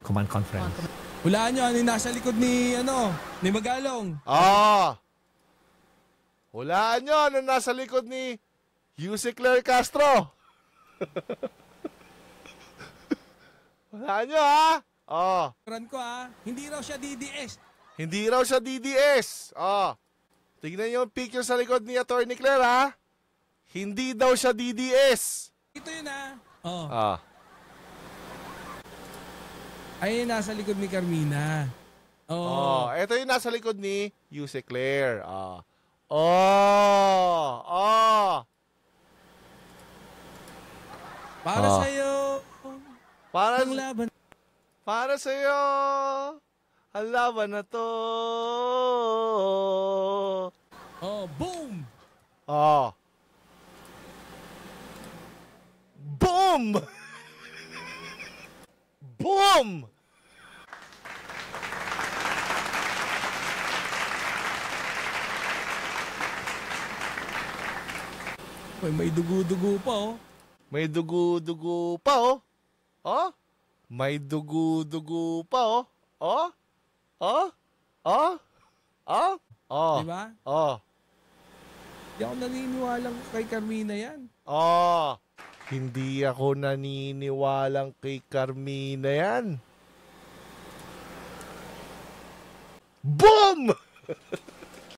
command conference. Hulaan nyo, ano yung nasa likod ni Magalong? Hulaan nyo, ano nasa likod ni Yuse Claire Castro? Hulaan nyo, ha? Ran ko hindi raw siya DDS. Hindi raw siya DDS. Tignan nyo yung picture sa likod ni Atty. Claire, ha? Hindi daw siya DDS. Ito yun Ay, nasa likod ni Carmina. Ito yung nasa likod ni Yuse Claire. Para sa'yo. Ang laban. Para sa'yo. Ang laban na to. Boom! Boom! Boom! May dugo-dugo pa, May dugo-dugo pa, May dugo-dugo pa, Diba? Hindi ako naniniwalang kay Carmina yan. Hindi ako naniniwalang kay Carmina yan. Boom!